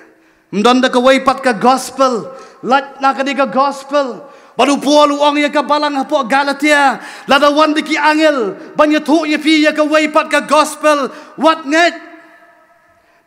Mdon ka way pat ka gospel, lat na ka di ka gospel. Baru pual uang ya ka balang hapo Galatia, ladawan di ki angel, banya tu ya pi ya ka way pat ka gospel, what nget?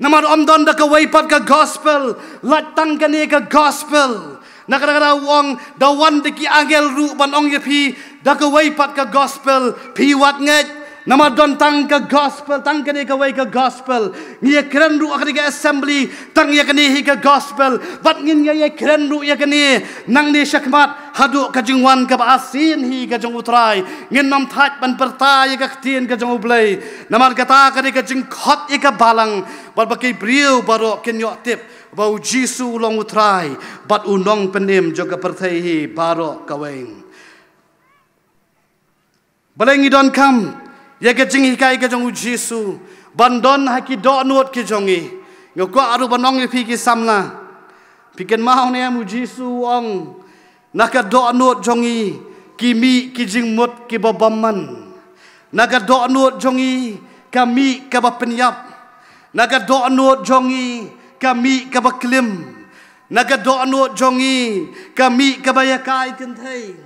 Namar omdon da ka way pat ka gospel, lat tang ka ni ka gospel. Nakara uang dawan di ki angel ru ban ong ya pi, da ka way pat ka gospel, pi what nget? Nama don tang ka gospel, tang kani ka way ka gospel. Ngiya keren ru akani ka assembly, tang ya kani hi ka gospel. Bat ngin ya keren ru ya kani, nang ni syakmat hadu ka jingwan ka baasin hi ka jong utray. Ngin nam thaj ban perta ya ka ktien ka jong ublay. Namar kata kani ka jing khot ya ka balang, bat bakai briu baro kenyo tip. Bau Jisu long utray, bat unong penim juga pertai hi baro kaweng. Balengi don kam. Ya ke jing hikai ke jong Jisu bandon haki do nuot ke jongi ngoko aru banong pi ki samna piken mau ne mu Jisu ong naka do nuot jongi kimi ki jing mot ki babamman naka do nuot jongi kami ka bapenyap naka do nuot jongi kami ka baklim naka do nuot jongi kami ka bayakai kenthei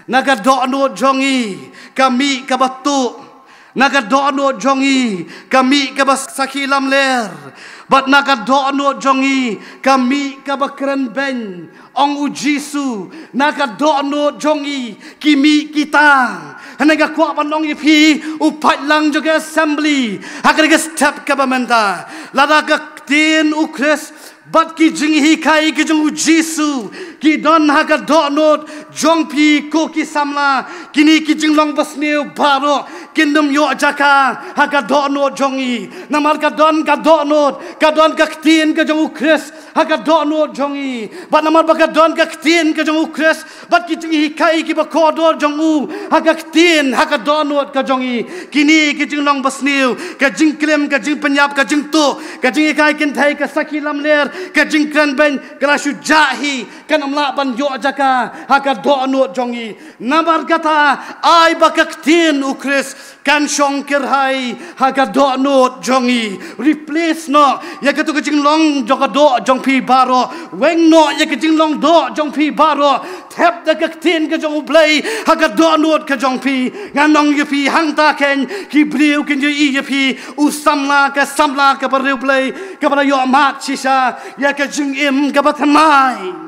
naka do nuot jongi kami ka batu naga dono jongi kami kabas sakilam ler bat naga dono jongi kami kabakren ben ong Jisu naga dono jongi kimi kita hanaga kwa panong ipi upat lang juga assembly hakaga step kabamenta ladaga tin ukres bat ki jinghi kai ki jong Jisu ki don haga dono jongpi ko ki samla kini ki jinglong basneu baro kingdom yo jaka haga dono jongi namar ka don ka ktin ka jong ukres haga dono jongi bat namar ba ka don ka ktin ka jong ukres bat ki jinghi kai ki ba kodor jong u haga ktin haga dono ka jongi kini ki jinglong basneu ka jingklem ka jing penyap ka jing tu ka jing kai kin thai ka sakilam ler ka jingkran ben kalasu jahi kan amla ban yo jaka haga dono jongi namar kata ai bakaktin ukres kan shongker hai haga dono jongi replace no ya ka tu ka jinglong joka do jong pi baro weng no ya ka jinglong do jong pi baro thep da ka tin ka jong play haga dono ka jong pi nganong ye pi hang ta ken ki briu ken ye pi usamla ka briu play ka bara yo mat sisa ya ka jing im ka batmai.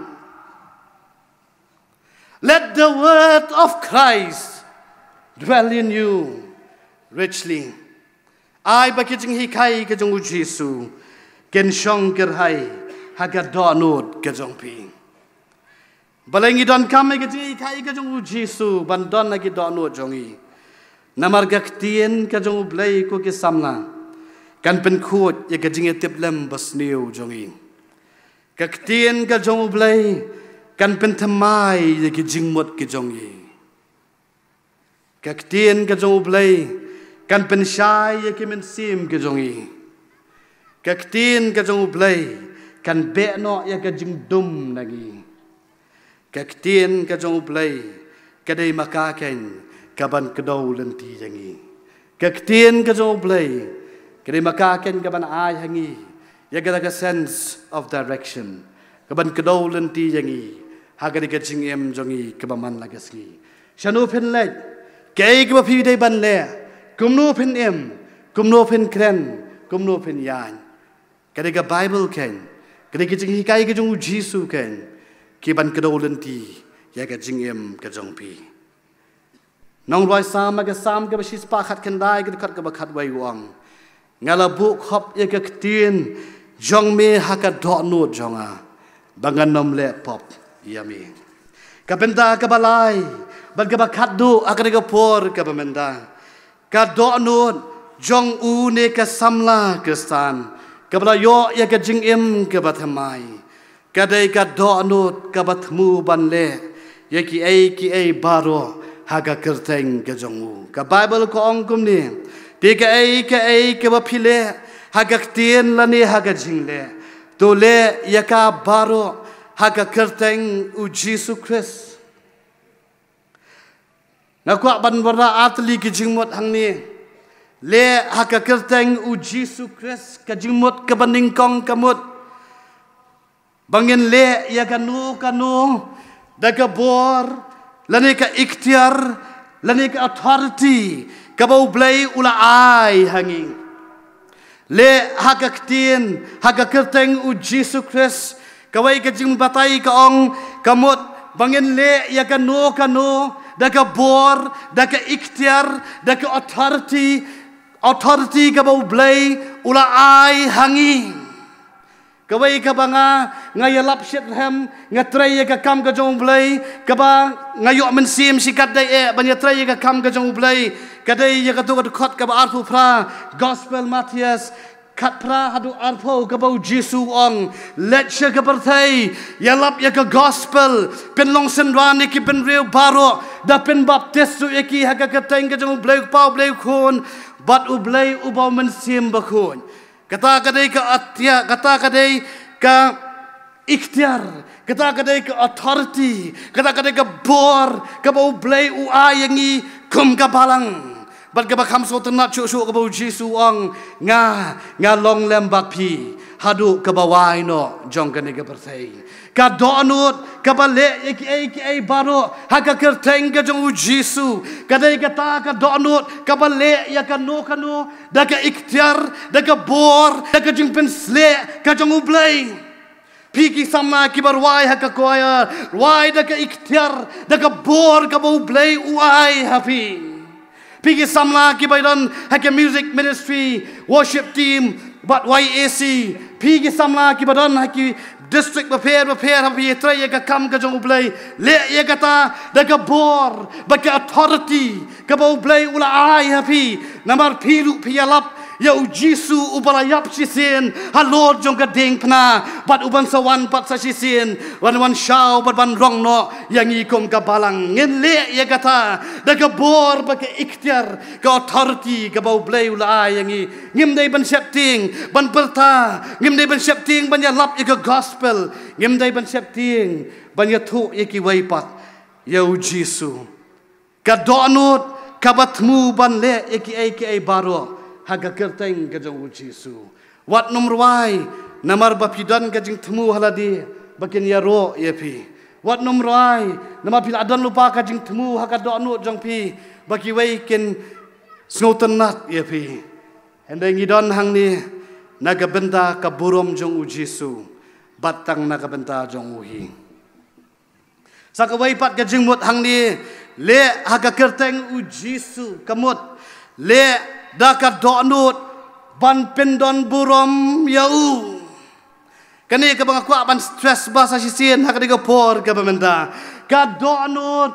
Let the word of Christ dwell in you richly. Ai ba kijing hikai ke jong Jisu ken shong ker hai haga donut ke jong pi. Balengi don kam ke jing hikai ke jong Jisu bandon na ki donut jongi. Namar gaktien ke jong blai ko ke samna kan pen khut ye ke jing tip lem basniu jongi. Gaktien ke jong blai kan pentamai ye ki jingmot ki jongi kaktien ka jong blai kan penshai ye ki men sim ki jongi kaktien ka jong blai kan be no ye ka jing dum nagi kaktien ka jong blai ka dei maka ken ka ban kdo lenti jangi kaktien ka jong blai ka dei maka ken ka ban ai hangi ye ka sense of direction ka ban kdo lenti jangi hagari ka jing em jongi kebaman lagasgi shanu pen le kei ka phi dei ban le kumno pen em kumno pen kren kumno pen yan kade ka bible ken kade ka jing hikai ka jong Jisu ken ki ban ka dolenti ya ka jing em ka jong pi nong roi sam ka basis pa khat kan dai ka khat ka ba khat wai wang ngala bu khop ya ka tin jong me ha ka do no jonga bangan nom le pop yami kapenta kabalai bagaba khaddu akade por kabamenda ka donut jong u ne ka samla kristan kabla yo ya ka jing im ka bathamai kadai ka donut ka bathmu banle ya ki ai baro haga kerteng ka jong u ka bible ko ongkum ni ti ka ai ka ba phile haga tien la ne haga jing le to le ya ka baro haga kerteng u Jisu Christ. Nakwa ban warna atli ki jingmot hang ni. Le haga kerteng u Jisu Christ ka jingmot ka banding kong kamut. bangin le ya kanu daga bor lani ka ikhtiar lani ka authority kabau blai ula ai hanging le hakaktin hakakerteng u Jesus Christ kawai ka jing batai ka ong kamot bangin le ya kanu daga bor daga ikhtiar daga authority kabau blai ula ai hanging kawai ka banga ngayalap shithem ngatray ka kam ka jong blai ka ba ngayo men sim sikat dai banya tray ka kam ka jong blai kadai ya ka tu ka khot ka ba arfu pra gospel Matthias kat pra hadu arfu ka ba Jesu ong let sha ka perthai yalap ya ka gospel pen long senran ki pen real baro da pen baptist su eki ha ka teng ka jong blai pau blai khon bat u blai u ba men sim ba khon kata kadai ka atya kata kadai ka ikhtiar kata kadai ka authority kata kadai ka bor ka bau blai u ayangi kum ka balang bat ka bakham so tenat chu ka bau Jesu ong nga long lem bak pi hadu ka bawai no jong ka ni ka perthai ka donut ka bale ek baro ha ka kerteng ka jong Jesu kadai kata ka donut ka bale ya ka no da ka ikhtiar da ka bor da ka jing pensle ka jong blai piki sama ki barwai ha ka koya wai da ka ikhtiar da ka bor ka bau blai uai happy piki samla ki baidan ha ka music ministry worship team but YAC piki samla ki badan ha ki district prepare happy try ka kam ka jong blai le ye kata da ka bor ba ka authority ka bau blai ula ai happy namar pilu pialap ya Jesu ubalayap sisen ha Lord jong ka ding pna bat uban sawan pat sa sisen wan shaw bat ban rong no yang ikom ka balang ngin le ye kata da ka bor ba ka ikhtiar ka authority ka bau blai ula ai yang ngim dai ban setting ban perta ngim dai ban setting ban ya lap ye ka gospel ngim dai ban setting ban ya thu ye ki wai pat ya Jesu ka donut ka batmu ban le ye ki ai baro haga kerteng ka jong Jesu wat numrwai namar bapidan ka jing temu haladi bakin ya ro ye pi wat numrwai namar pil adan lupa ka jing temu haga donu jong pi baki wei ken snoten nat ye pi hendai ngidon hang ni naga benta ka burom jong Jesu batang naga benta jong uhi sakawai pat ka jing mut hang ni le haga kerteng Jesu kamut le daka donut ban pendon burom yau kani ka bang kwa ban stress basa sisien hak diga por ka bamenda ka donut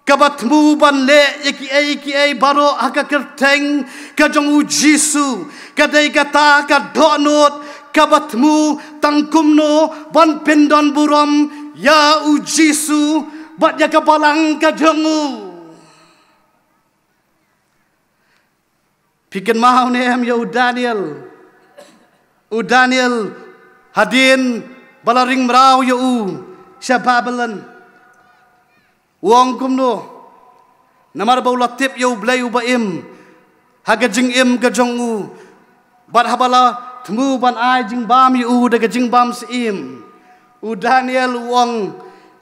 ka batmu ban le iki baro hak kerteng ka jong Jesu ka dai kata ka donut ka batmu tangkumno ban pendon burom ya Jesu bat ya ka balang ka jongu Pikin mau ni am ya Daniel hadin balaring merau ya Babylon wong kumno namar bau latip ya blai baim haga jing im ka jong bat habala tmu ban ai jing bam ya daga jing bam sim Daniel wong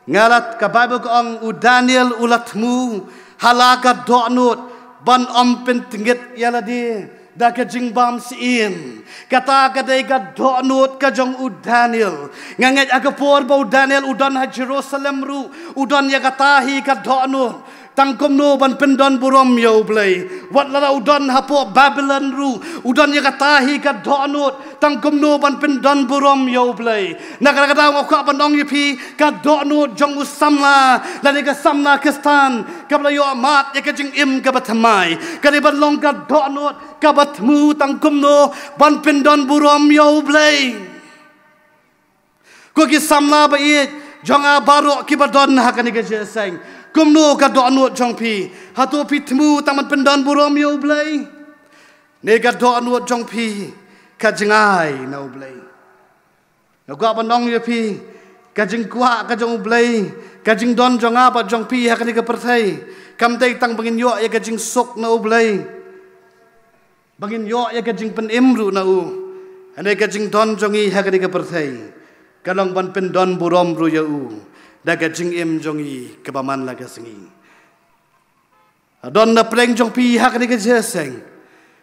ngalat ka Bible ko ang Daniel ulatmu halaka donut ban pen tingit yaladi da ka jingbam siin kata kadai ka donut ka jong Daniel nganget aga por bau Daniel udan ha Jerusalem ru udan ya katahi ka donut tangkom no ban pendon burom yo blai wat la udan ha po Babylon ru udan ya katahi ka donut tangkom no ban pendon burom yo blai nakada ngok ban dong yipi ka donut jong samla la ni ka samna kristan ka bla yo amat ya ka jing im ka batmai ka ni ban long ka donut ka batmu tangkom no ban pendon burom yo blai ko ki samla ba it jong a baro ki badon ha ka ni ka jeseng kumno ka donut jong pi hatu pitmu taman pendon burom yo blai ne ka donut jong pi ka jingai no blai no ka banong yo pi ka jing kwa ka jong blai ka jing don jong apa jong pi ha ka ni ka perthai kam dei tang bangin yo ya ka jing sok no blai bangin yo ya ka jing pen imru na ane ka jing don jong i ha ka ni ka perthai kalong ban pen don burom ru yau daga jing em jongi kebaman laga sengi don na pleng jong pi hak ni ke jeseng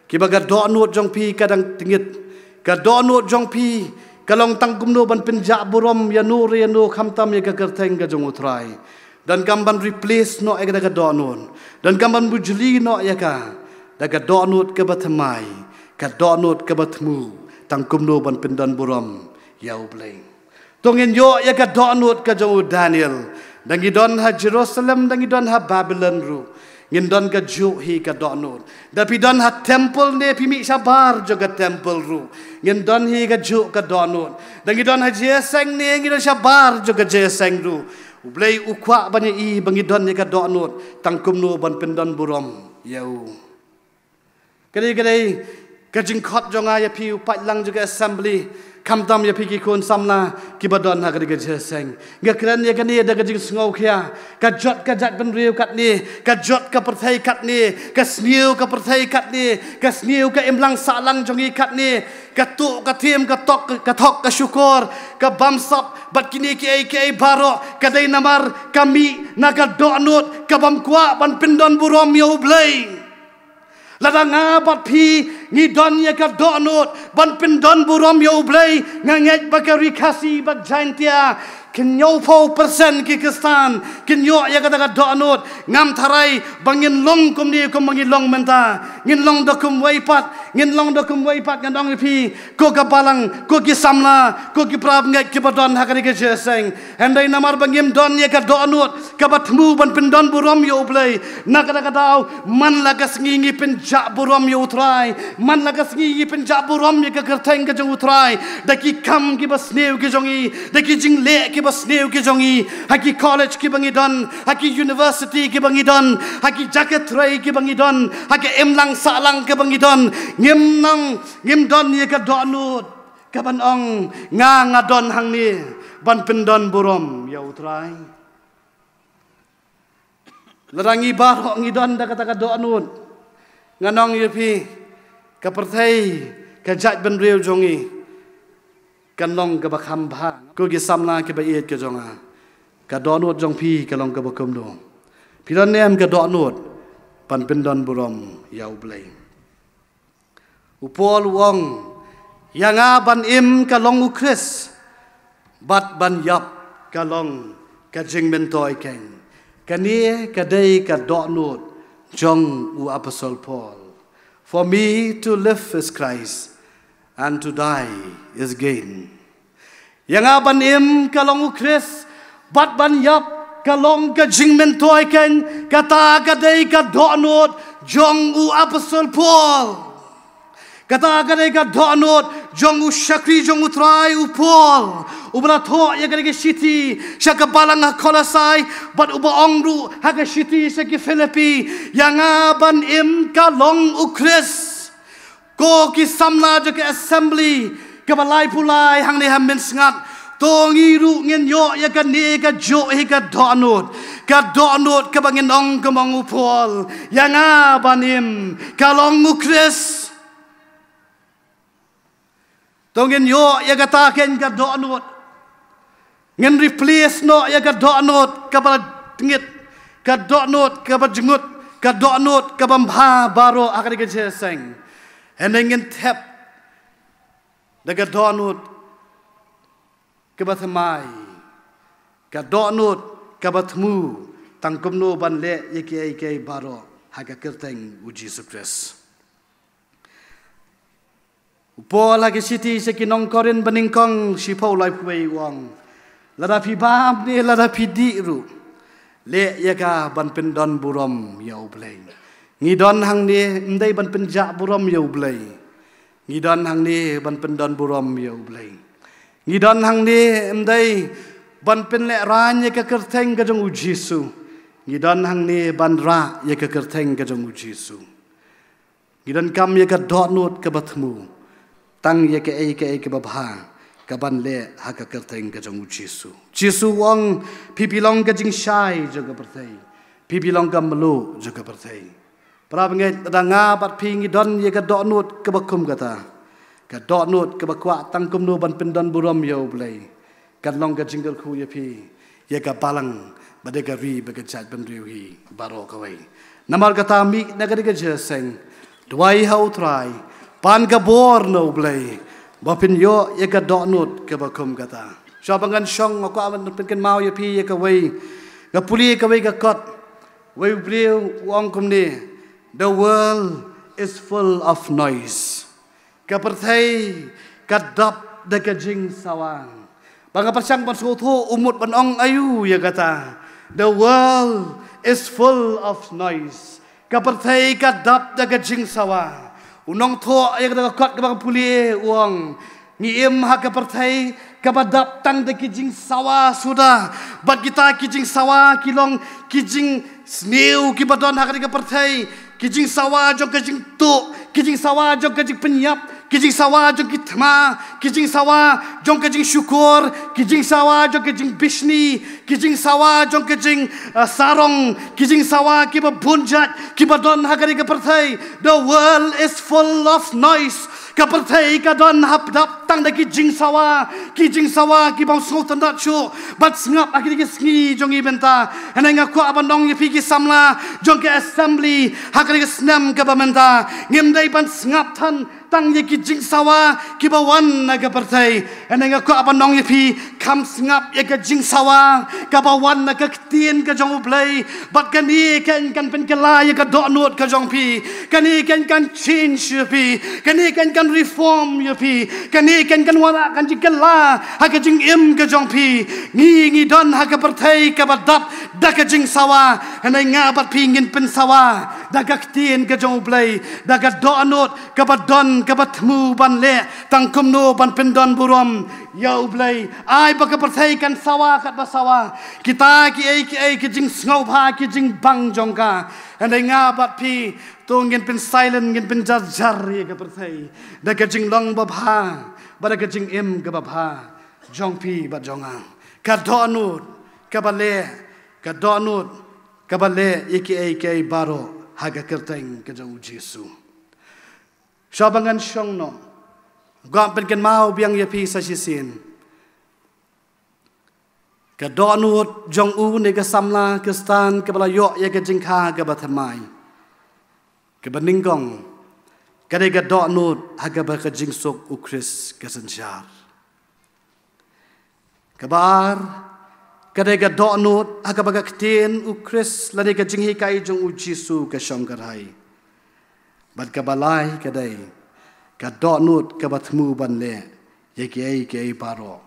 kibaga do nut jong pi kadang tingit ka do nut jong pi kalong tangkum no ban pen ja burom ya nur ya no khamtam ya ka kerteng ka jong utrai dan gamban replace no ega daga do nun dan gamban bujli no ya ka daga do nut ke batmai ka do nut ke batmu tangkum no ban pen don burom yau bleng tongin yo ya ka do nut ka jong Daniel dangi don ha Jerusalem dangi don ha Babylon ru ngin don ka ju hi ka do nut dapi don ha temple ne pimi sabar juga temple ru ngin don hi ka ju ka do nut dangi don ha jeseng ne ngin sabar juga jeseng ru ublei ukwa banya i bangi don ni ka do nut tangkum no ban pen don burom yau kadai ka jingkhot jonga ya pi upat lang juga assembly kamtam ya piki kun samna kibadon ha kadai jeseng ngakran ya kani ada ka jing sngau khia ka jot ka jat ben riu kat ni ka jot ka perthai kat ni ka sniu ka perthai kat ni ka sniu ka imlang salang jongi kat ni ka tu ka thim ka tok ka syukur ka bamsap bat kini ki baro kadai namar kami naga do nut ka bam kwa ban pindon burom yo blai ladang abat pi ni don ya ka do nut ban pindon burom yo blai nganget bakari kasi bak jantia kenyo po persen ki kestan kenyo ya kata ka do nut ngam tharai bangin long kum ni kum bangin long menta ngin long dokum waipat ngin long dokum waipat ngandong pi ko ka balang ko ki samla ko ki prab ngai ki badon hakani ke jeseng handai namar bangim don ya ka do nut ka batmu ban pindon burom yo blai na kata dau man la ka sngi pen ja burom yo utrai man la ka sngi pen ja burom ya ka kerteng ka jong utrai daki kam ki basneu ki jongi daki jing le ki bas neu ki jongi haki college ki bangi don haki university ki bangi don haki jacket tray ki bangi don haki emlang salang ki bangi don ngim don ye ka do nut ka ban ong nga don hang ni ban pen don burom ya utrai larangi bar ngi don da kata ka do nut nganong ye pi ka perthai ka jat ben real jongi kan long ka bakham bha ko gi samna ke ba et ke jonga ka do nut jong pi ka long ka bakum do pi don nem ka do nut pan pen don burom yau blai upol wong yanga ban im ka long u Chris bat ban yap ka long ka jing men toy ken kani ka dei ka do nut jong u apostle Paul for me to live is Christ and to die is gain. Yang aban im kalong ukris bat ban yap kalong ka jingmen toy ken kata kadai ka do nut jong u apostle Paul kata kadai ka do nut jong u shakri jong u trai u Paul ubra tho ya kadai ka city shaka balang ha Colossae bat uba ongru ha ka city sa ki Philippi yang aban im kalong ukris ko ki samla jo ke assembly ke balai pulai hang ni hamin sengat tongi ru ngin yo ya ka ni ka jo hi ka donut ke bangin ong ke mangu Paul yang abanim kalong mu Chris tongin yo ya ka taken ka donut ngin replace no ya ka donut ke bala tingit ka donut ke bajengut ka donut ke bambha baro akari ke jeseng Henengin tap daga donut ke batmai ka donut ka batmu tangkum no ban le yeke baro haga kerteng uji sukses upol hagi city sekinong korin beningkong sipau life way wong lada pi bam ni lada pi di ru le yaka ban pendon burom yau bleng ngidon hang ni ndai ban penja burom yau blai ngidon hang ni ban pendon burom yau blai ngidon hang ni ndai ban pen le ran ye ka kerteng ka jong Jesu ngidon hang ni ban ra ye ka kerteng ka jong Jesu ngidon kam ye ka do nut ka batmu tang ye ke babha ka ban le ha ka kerteng ka jong Jesu wong pipilong ka jing shai jaga perthai pipilong ka melu jaga perthai Prab ngai tadanga bat pingi don ye ka do nut ke bakum kata ka do nut ke bakwa tangkum no ban pendon burom yo blai กันลองกันจิงเกิลคูยพียากาบาลังบัดเดกรีบักจัดบันริวฮีบารอกไว้นามาร์กตามีนักเด็กเจสังดวายเฮาทรายปานกบอร์โนเบลย์บ่เป็นโยยากาดอนุดกับบักคุมกตาชาวบังกันช่องก็มันเป็นกันเมายพียากาไว้กับปุลีกาไว้กับกอดไว้เปลี่ยววงคุมนี่ The world is full of noise กับประเทศกับดับเด็กจิงสว่างบางประชังบางสุโธอุมุดบางองอายุยากตา The world is full of noise กับประเทศกับดับเด็กจิงสว่างอุนองโธยากตากอดกับบางปุลีวงนี่เอ็มฮักกับประเทศกับดับตั้งเด็กจิงสว่างสุดาบัดกิตากิจิงสว่างกิลองกิจิงสนิวกิบัดอนฮักกับประเทศกิจิงสว่างจงกิจิงตุกิจิงสว่างจงกิจิงปัญญาkijing sawa jong kitma kijing sawa jong kijing syukur kijing sawa jong kijing bishni kijing sawa jong kijing sarong kijing sawa kiba bunjat kiba don hagari ka parthai the world is full of noise ka parthai ka don hap dap tang da kijing sawa kibang sultan dat chu bat ngap akiri ki sngi jong ibenta hananga ko abandong ye pigi samla jong ke assembly hagari ka snam ka bamenta ngim dai ban ngap than tang ye kijing sawa kibawan naga partai enenga ko abanong ye pi kam sngap ye kijing sawa kabawan naga ktien ka jong play bat kani kan pen kala ye ka do not ka jong pi kani kan change ye pi kani kan reform ye pi kani kan wala kan jikala ha ka jing im ka jong pi ngi don ha ka partai ka badap da ka jing sawa enenga bat pi ngin pen sawa da ka ktien ka jong play da ka do not ka badon kabatmu ban le tangkum no ban pendon burom yau blai ai baka perthai kan sawa kat basawa kita ki ai ki jing ngau pha ki jing bang jongka andai nga bat pi to ngin pen silent ngin pen jar jar ye ka perthai da ka jing long ba pha ba ka jing em ka ba pha jong pi ba jonga ka donut ka ba le ka donut ka ba le ye ki ai baro haga kerteng ka jong Jesu Shabangan syong no, gam pen ken mau biang ye pi sa sisin. Ka donut jong u ne ka samla ka stan ka bala yo ye ka jingkha ka bathamai. Ka baningong ka de ka donut ha ka ba ka jingsok u Chris ka sanjar. Ka bar ka de ka donut ha ka ba ka ktien u Chris la de ka jinghi kai jong u Jesu ka syong karai. Bad kabalai kadai kadonut kabatmu banle yeki ai baro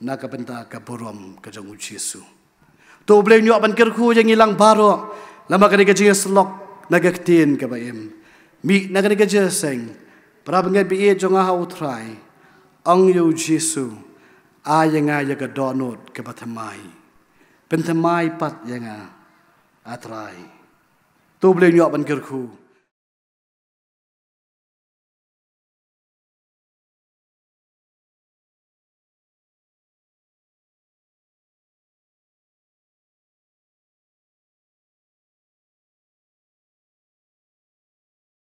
nakabenta kaborom kajang Jesu to bleng nyo ban kerku yang ilang baro lama kani ka slok nagaktin ka baim mi nagani ka jeseng para bangai bi e jonga ha utrai ang yu Jesu ayanga ya kadonut kabatamai pentamai pat yanga atrai to bleng nyo ban kerku